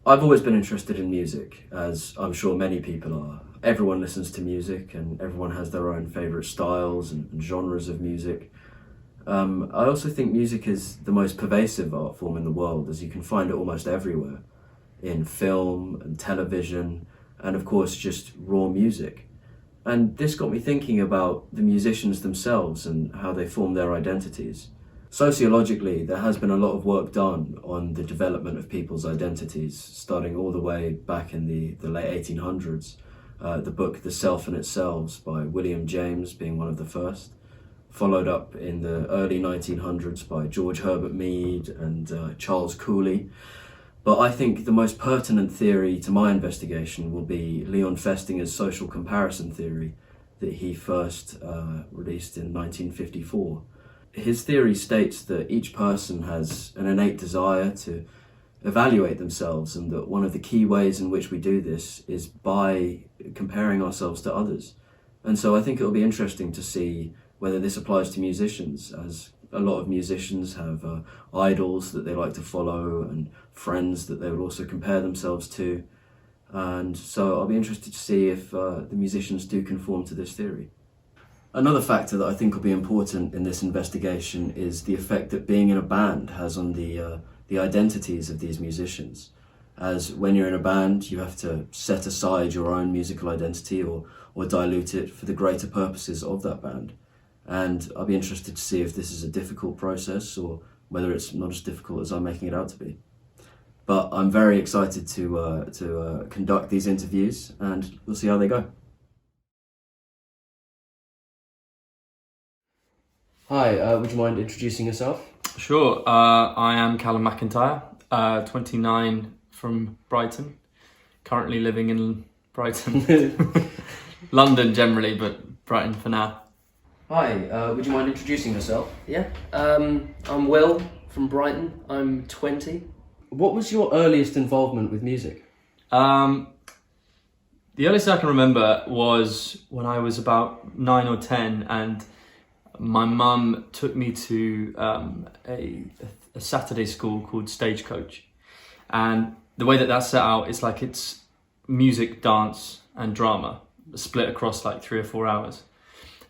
I've always been interested in music, as I'm sure many people are. Everyone listens to music and everyone has their own favourite styles and genres of music. I also think music is the most pervasive art form in the world, as you can find it almost everywhere, in film and television, and of course just raw music. And this got me thinking about the musicians themselves and how they form their identities. Sociologically, there has been a lot of work done on the development of people's identities, starting all the way back in the late 1800s. The book The Self and Its Selves by William James being one of the first, followed up in the early 1900s by George Herbert Mead and Charles Cooley. But I think the most pertinent theory to my investigation will be Leon Festinger's social comparison theory that he first released in 1954. His theory states that each person has an innate desire to evaluate themselves, and that one of the key ways in which we do this is by comparing ourselves to others. And so I think it'll be interesting to see whether this applies to musicians, as a lot of musicians have idols that they like to follow and friends that they would also compare themselves to. And so I'll be interested to see if the musicians do conform to this theory. Another factor that I think will be important in this investigation is the effect that being in a band has on the identities of these musicians. As when you're in a band, you have to set aside your own musical identity or dilute it for the greater purposes of that band. And I'll be interested to see if this is a difficult process or whether it's not as difficult as I'm making it out to be. But I'm very excited to conduct these interviews, and we'll see how they go. Hi, would you mind introducing yourself? Sure, I am Callum McIntyre, 29, from Brighton, currently living in Brighton. London generally, but Brighton for now. Hi, would you mind introducing yourself? Yeah, I'm Will from Brighton. I'm 20. What was your earliest involvement with music? The earliest I can remember was when I was about 9 or 10, and my mum took me to a Saturday school called Stagecoach. And the way that that's set out is like it's music, dance and drama split across like 3 or 4 hours.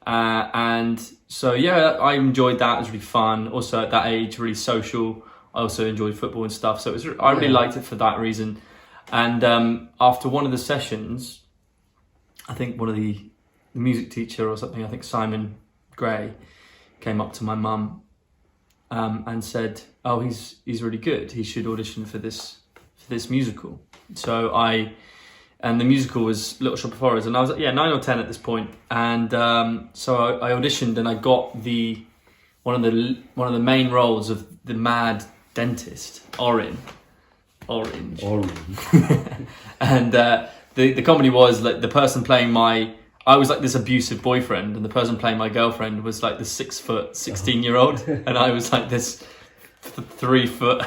And so, yeah, I enjoyed that. It was really fun. Also at that age, really social. I also enjoyed football and stuff. So I really liked it for that reason. And after one of the sessions, I think one of the music teacher or something, I think Simon Gray, came up to my mum and said, "Oh, he's really good. He should audition for this musical." So and the musical was Little Shop of Horrors, and I was 9 or 10 at this point, and so I auditioned, and I got one of the main roles of the mad dentist, Orange. And the comedy was like the person playing I was like this abusive boyfriend, and the person playing my girlfriend was like the 6 foot 16-year-old, and I was like this 3 foot,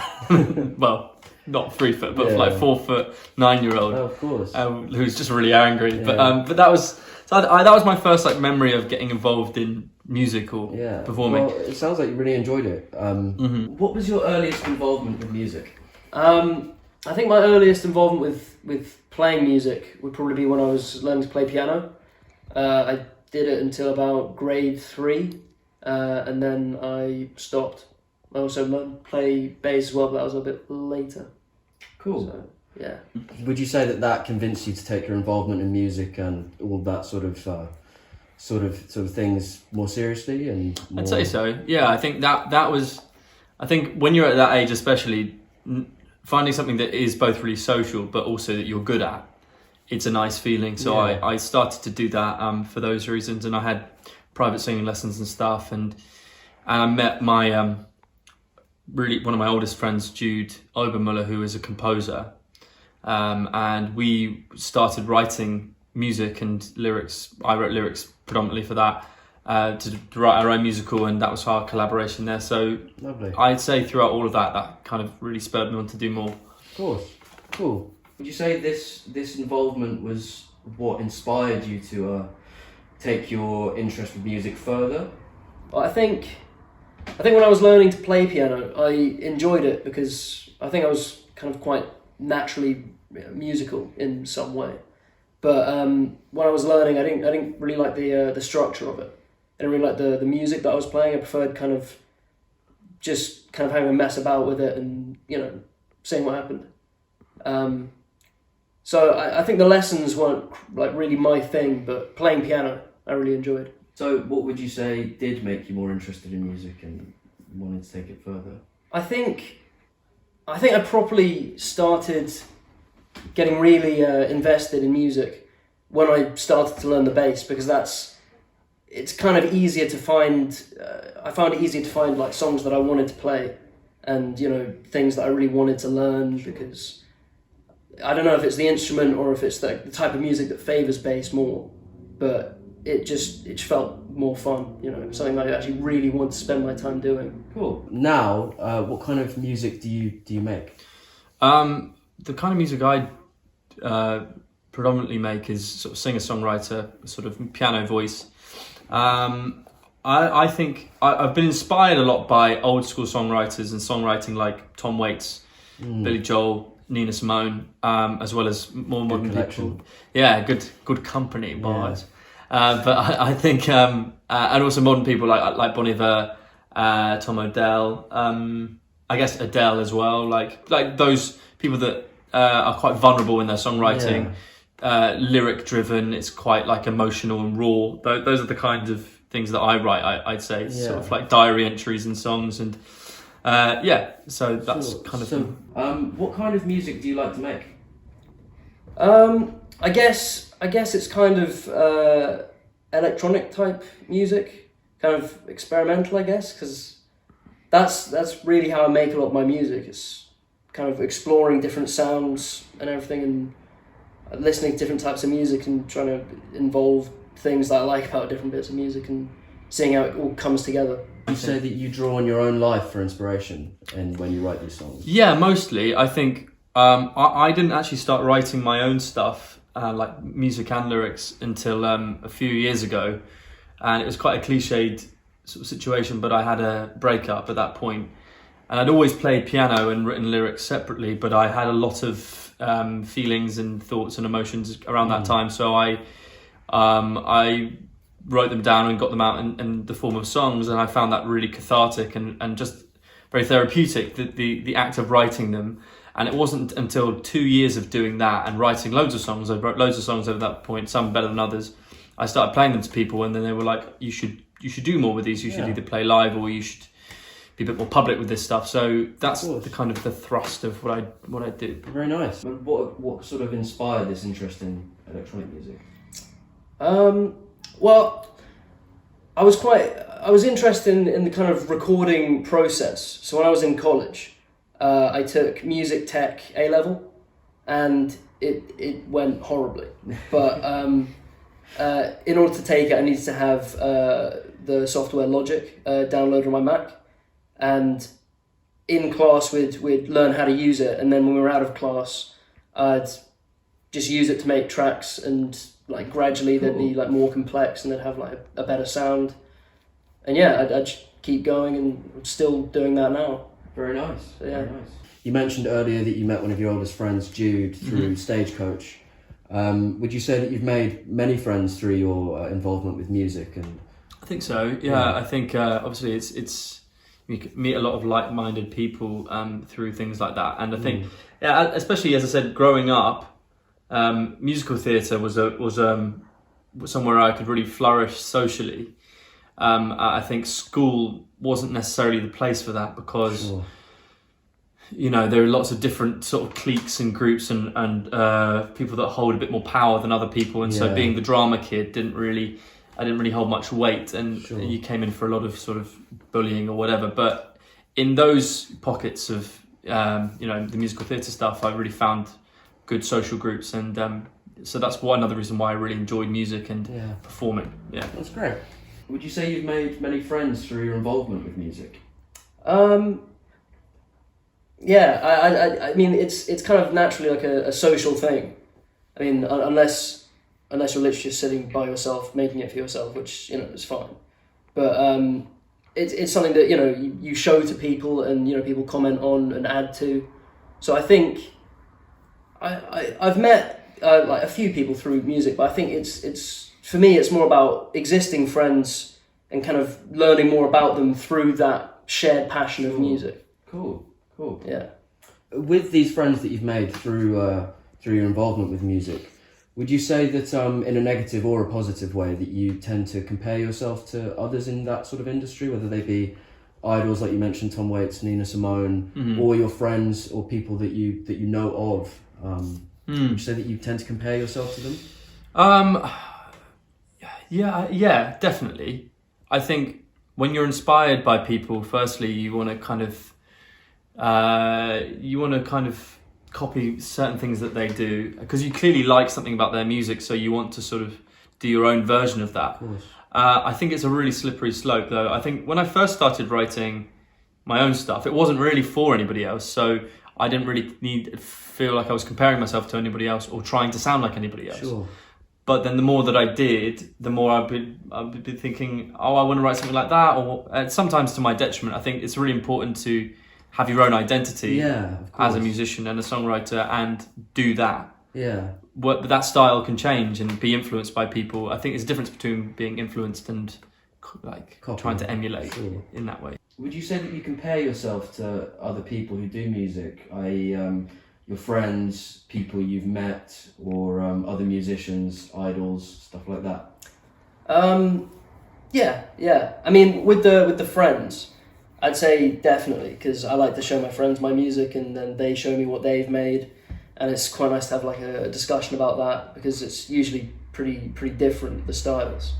well, not 3 foot, but like 4 foot 9-year-old. Oh, of course. Who's just really angry. Yeah. But that was that was my first like memory of getting involved in music or performing. Well, it sounds like you really enjoyed it. What was your earliest involvement with music? I think my earliest involvement with playing music would probably be when I was learning to play piano. I did it until about grade 3, and then I stopped. I also learned to play bass as well, but that was a bit later. Cool. So, yeah. Would you say that convinced you to take your involvement in music and all that sort of things more seriously? And more... I'd say so. Yeah, I think that was. I think when you're at that age, especially, finding something that is both really social but also that you're good at, it's a nice feeling. So I started to do that for those reasons, and I had private singing lessons and stuff, and I met my really one of my oldest friends, Jude Obermuller, who is a composer, and we started writing music and lyrics. I wrote lyrics predominantly for that, to write our own musical, and that was our collaboration there. So lovely. I'd say throughout all of that kind of really spurred me on to do more. Of course, cool. Would you say this involvement was what inspired you to take your interest with music further? Well, I think when I was learning to play piano, I enjoyed it because I think I was kind of quite naturally musical in some way. But when I was learning, I didn't really like the structure of it. I didn't really like the music that I was playing. I preferred kind of having a mess about with it and, you know, seeing what happened. So I think the lessons weren't like really my thing, but playing piano I really enjoyed. So what would you say did make you more interested in music and wanted to take it further? I think I properly started getting really invested in music when I started to learn the bass, because it's kind of easier to find. I found it easier to find like songs that I wanted to play, and, you know, things that I really wanted to learn, because I don't know if it's the instrument or if it's the type of music that favours bass more, but it felt more fun, you know, something that I actually really want to spend my time doing. Cool. Now, what kind of music do you make? The kind of music I predominantly make is sort of singer-songwriter, sort of piano voice. I think I've been inspired a lot by old school songwriters and songwriting like Tom Waits, Billy Joel, Nina Simone, as well as more modern people. Yeah, good company, boys. Yeah. But I think, and also modern people like Bon Iver, Tom Odell, I guess Adele as well. Like those people that are quite vulnerable in their songwriting, lyric driven. It's quite like emotional and raw. Those are the kinds of things that I write. I'd say it's sort of like diary entries and songs and. So that's kind of. So, what kind of music do you like to make? I guess it's kind of electronic type music, kind of experimental, I guess, because that's really how I make a lot of my music. It's kind of exploring different sounds and everything, and listening to different types of music and trying to involve things that I like about different bits of music and seeing how it all comes together. You say that you draw on your own life for inspiration and when you write these songs? Yeah, mostly. I think I didn't actually start writing my own stuff, like music and lyrics, until a few years ago. And it was quite a cliched sort of situation, but I had a breakup at that point. And I'd always played piano and written lyrics separately, but I had a lot of feelings and thoughts and emotions around that time. So I wrote them down and got them out in the form of songs, and I found that really cathartic and just very therapeutic, the act of writing them. And it wasn't until 2 years of doing that and writing loads of songs, I wrote loads of songs over that point, some better than others, I started playing them to people, and then they were like, you should do more with these, you should either play live or you should be a bit more public with this stuff. So that's the kind of the thrust of what I do. Very nice. What sort of inspired this interest in electronic music? Well, I was interested in the kind of recording process. So when I was in college, I took music tech A-level, and it went horribly. But in order to take it, I needed to have the software Logic downloaded on my Mac, and in class we'd learn how to use it, and then when we were out of class, I'd just use it to make tracks, and like gradually they'd be like more complex and they'd have like a better sound. And yeah, I'd keep going, and I'm still doing that now. Very nice. So, yeah. Very nice. You mentioned earlier that you met one of your oldest friends, Jude, through Stagecoach. Would you say that you've made many friends through your involvement with music? And I think so. Yeah. I think obviously it's you can meet a lot of like-minded people through things like that. And I think, especially as I said, growing up, musical theatre was somewhere I could really flourish socially. I think school wasn't necessarily the place for that, because you know, there are lots of different sort of cliques and groups and people that hold a bit more power than other people, and so being the drama kid didn't really hold much weight, and you came in for a lot of sort of bullying or whatever. But in those pockets of the musical theatre stuff, I really found good social groups, and so that's another reason why I really enjoyed music and performing. Yeah, that's great. Would you say you've made many friends through your involvement with music? I mean, it's kind of naturally like a social thing. I mean, unless you're literally just sitting by yourself making it for yourself, which, you know, is fine. But it's something that, you know, you show to people, and, you know, people comment on and add to. So I think I've met like a few people through music, but I think it's for me it's more about existing friends and kind of learning more about them through that shared passion of music. Cool. Yeah. With these friends that you've made through your involvement with music, would you say that in a negative or a positive way that you tend to compare yourself to others in that sort of industry, whether they be idols like you mentioned, Tom Waits, Nina Simone, or your friends or people that you know of? Would you say that you tend to compare yourself to them? Yeah, definitely. I think when you're inspired by people, firstly, you want to kind of copy certain things that they do because you clearly like something about their music, so you want to sort of do your own version of that. Of course. I think it's a really slippery slope, though. I think when I first started writing my own stuff, it wasn't really for anybody else, so I didn't really feel like I was comparing myself to anybody else or trying to sound like anybody else. Sure. But then the more that I did, the more I'd be thinking, oh, I want to write something like that. Or sometimes to my detriment. I think it's really important to have your own identity as a musician and a songwriter and do that. Yeah. But that style can change and be influenced by people. I think there's a difference between being influenced and trying to emulate in that way. Would you say that you compare yourself to other people who do music, i.e. your friends, people you've met, or other musicians, idols, stuff like that? Yeah. I mean, with the friends, I'd say definitely, because I like to show my friends my music and then they show me what they've made, and it's quite nice to have like a discussion about that because it's usually pretty different, the styles.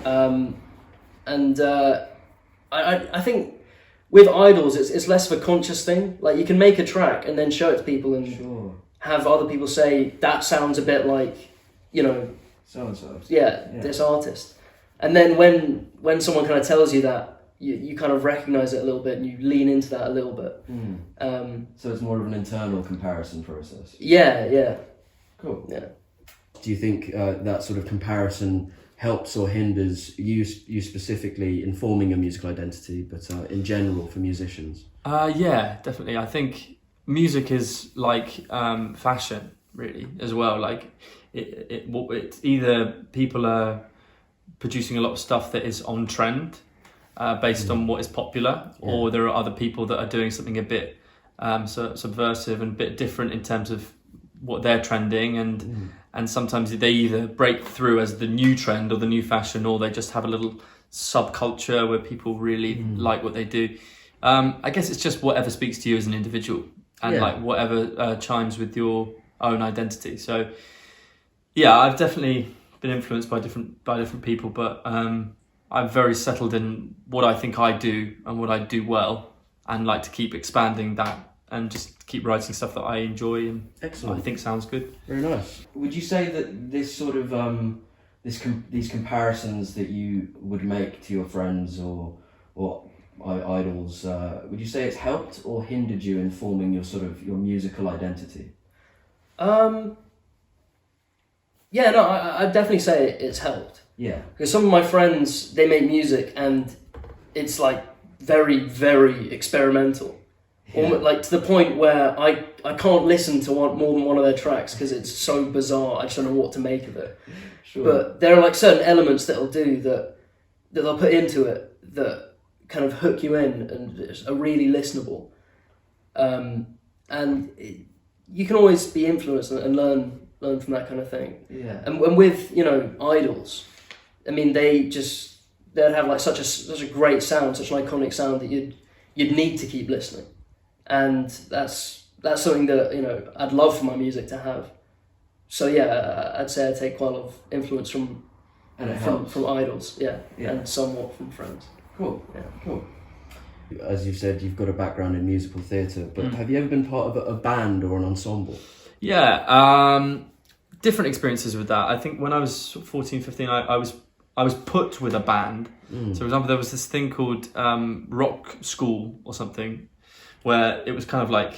I think with idols it's less of a conscious thing. Like you can make a track and then show it to people and have other people say that sounds a bit like, so-and-so. Yeah, this artist. And then when someone kind of tells you that, you kind of recognise it a little bit and you lean into that a little bit. So it's more of an internal comparison process. Yeah. Cool. Yeah. Do you think that sort of comparison helps or hinders you specifically in forming a musical identity, but in general for musicians? Yeah, definitely. I think music is like fashion, really, as well. Like it's either people are producing a lot of stuff that is on trend, based on what is popular, or there are other people that are doing something a bit subversive and a bit different in terms of what they're trending, and sometimes they either break through as the new trend or the new fashion, or they just have a little subculture where people really like what they do. I guess it's just whatever speaks to you as an individual and like whatever chimes with your own identity. So yeah, I've definitely been influenced by different people, but I'm very settled in what I think I do and what I do well, and like to keep expanding that and just keep writing stuff that I enjoy and I think sounds good. Very nice. Would you say that this sort of these comparisons that you would make to your friends or idols, would you say it's helped or hindered you in forming your musical identity? Yeah, no, I'd definitely say it's helped. Yeah. Because some of my friends, they make music and it's like very, very experimental. Almost, like to the point where I can't listen to more than one of their tracks because it's so bizarre. I just don't know what to make of it. Sure. But there are like certain elements that they'll do that they'll put into it that kind of hook you in and are really listenable. You can always be influenced and learn from that kind of thing. Yeah. And with idols, I mean they'd have like such a great sound, such an iconic sound that you'd need to keep listening, and that's something that I'd love for my music to have. So yeah, I'd say I take quite a lot of influence from idols, and somewhat from friends. Cool. Yeah. Cool. As you've said, you've got a background in musical theatre, but have you ever been part of a band or an ensemble? Yeah, different experiences with that. I think when I was 14, 15, I was put with a band. So for example, there was this thing called rock school or something, where it was kind of like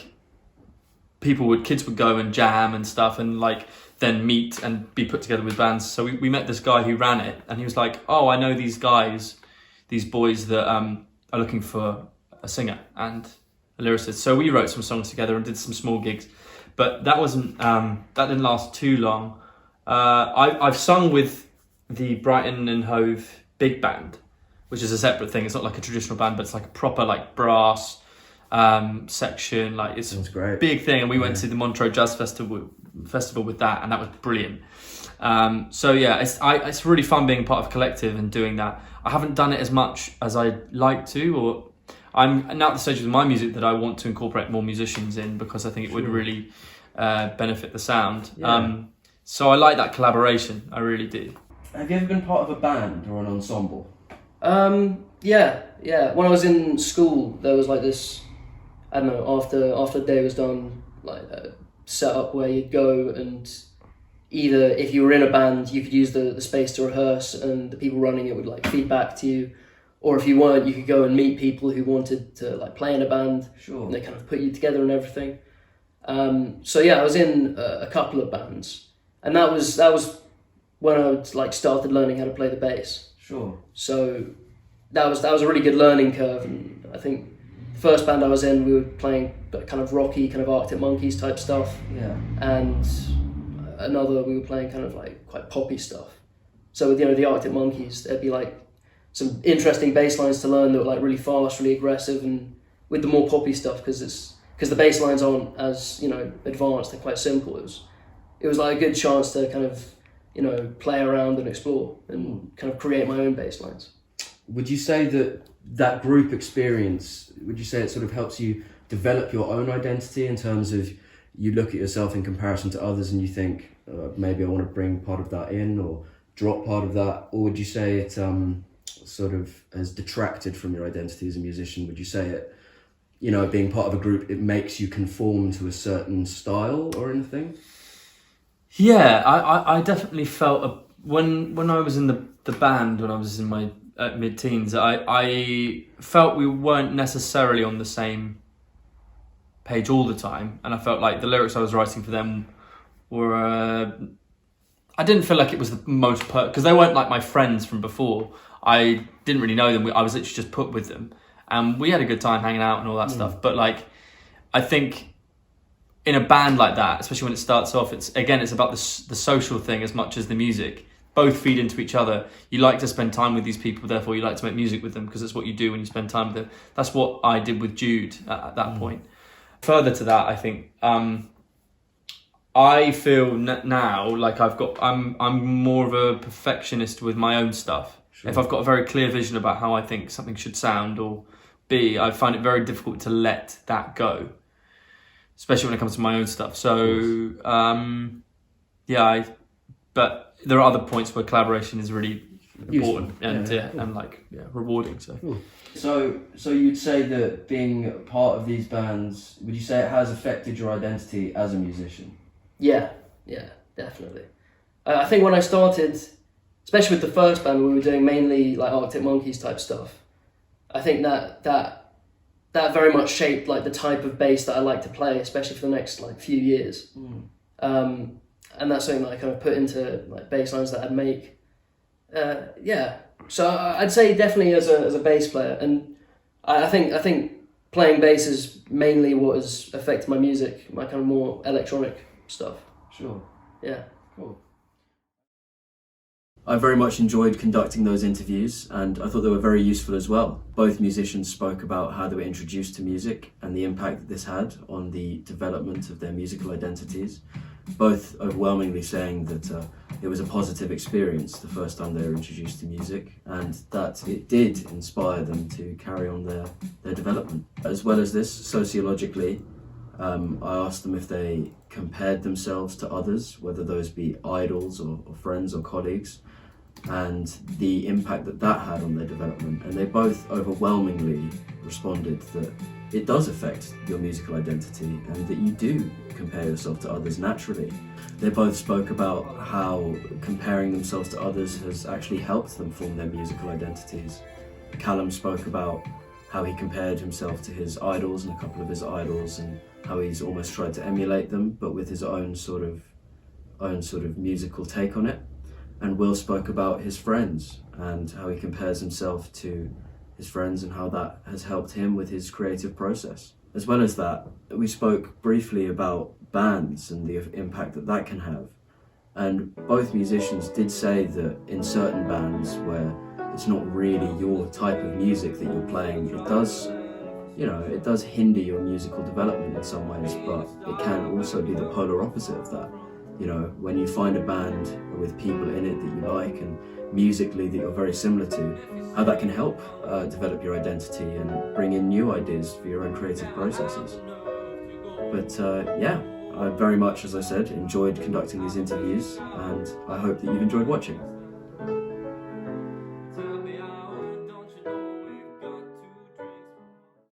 kids would go and jam and stuff and like then meet and be put together with bands. So we met this guy who ran it, and he was like, oh, I know these boys that are looking for a singer and a lyricist. So we wrote some songs together and did some small gigs. but that wasn't that didn't last too long. I've sung with the Brighton and Hove big band, which is a separate thing. It's not like a traditional band, but it's like a proper like brass section. Like it's Sounds great. big thing, and we went to the Montreux Jazz Festival with that, and that was brilliant. So yeah, it's really fun being part of a collective and doing that. I haven't done it as much as I'd like to, or I'm now at the stage with my music that I want to incorporate more musicians in, because I think it would really benefit the sound. Yeah. So I like that collaboration, I really do. Have you ever been part of a band or an ensemble? Yeah. When I was in school, there was like this, I don't know, after the day was done, like a setup where you'd go and either if you were in a band, you could use the space to rehearse and the people running it would like feed back to you. Or if you weren't, you could go and meet people who wanted to like play in a band. Sure. And they kind of put you together and everything. So yeah, I was in a couple of bands. And that was when I like started learning how to play the bass. Sure. So that was a really good learning curve, and I think the first band I was in, we were playing kind of rocky, kind of Arctic Monkeys type stuff. Yeah. And another we were playing kind of like quite poppy stuff. So with the Arctic Monkeys, there'd be like some interesting bass lines to learn that were like really fast, really aggressive, and with the more poppy stuff because the bass lines aren't as advanced, they're quite simple. It was like a good chance to kind of play around and explore and kind of create my own bass lines. Would you say that group experience, would you say it sort of helps you develop your own identity in terms of you look at yourself in comparison to others and you think maybe I want to bring part of that in or drop part of that, or would you say it sort of has detracted from your identity as a musician? Would you say it, being part of a group, it makes you conform to a certain style or anything? Yeah, I definitely felt when I was in the band, when I was in my mid-teens, I felt we weren't necessarily on the same page all the time, and I felt like the lyrics I was writing for them were I didn't feel like it was the most because they weren't like my friends from before. I didn't really know them. I was literally just put with them, and we had a good time hanging out and all that stuff. But like, I think in a band like that, especially when it starts off, it's about the social thing as much as the music. Both feed into each other. You like to spend time with these people, therefore you like to make music with them because it's what you do when you spend time with them. That's what I did with Jude at that point. Further to that, I think I feel now like I'm more of a perfectionist with my own stuff. Sure. If I've got a very clear vision about how I think something should sound or be, I find it very difficult to let that go, especially when it comes to my own stuff. So, but there are other points where collaboration is really important and rewarding. So, cool. So you'd say that being part of these bands, would you say it has affected your identity as a musician? Yeah, definitely. I think when I started, especially with the first band, we were doing mainly like Arctic Monkeys type stuff. I think that very much shaped like the type of bass that I like to play, especially for the next like few years. And that's something that I kind of put into like bass lines that I'd make. So I'd say definitely as a bass player, and I think playing bass is mainly what has affected my music, my kind of more electronic stuff. Sure. Yeah. Cool. I very much enjoyed conducting those interviews, and I thought they were very useful as well. Both musicians spoke about how they were introduced to music and the impact that this had on the development of their musical identities, both overwhelmingly saying that it was a positive experience the first time they were introduced to music, and that it did inspire them to carry on their development. As well as this, sociologically, I asked them if they compared themselves to others, whether those be idols or friends or colleagues, and the impact that had on their development. And they both overwhelmingly responded that it does affect your musical identity and that you do compare yourself to others naturally. They both spoke about how comparing themselves to others has actually helped them form their musical identities. Callum spoke about how he compared himself to his idols and a couple of his idols, and how he's almost tried to emulate them, but with his own sort of musical take on it. And Will spoke about his friends and how he compares himself to his friends and how that has helped him with his creative process. As well as that, we spoke briefly about bands and the impact that that can have. And both musicians did say that in certain bands where it's not really your type of music that you're playing, it does, you know, it does hinder your musical development in some ways, but it can also be the polar opposite of that. You know, when you find a band with people in it that you like and musically that you're very similar to, how that can help develop your identity and bring in new ideas for your own creative processes. But yeah, I very much, as I said, enjoyed conducting these interviews, and I hope that you've enjoyed watching.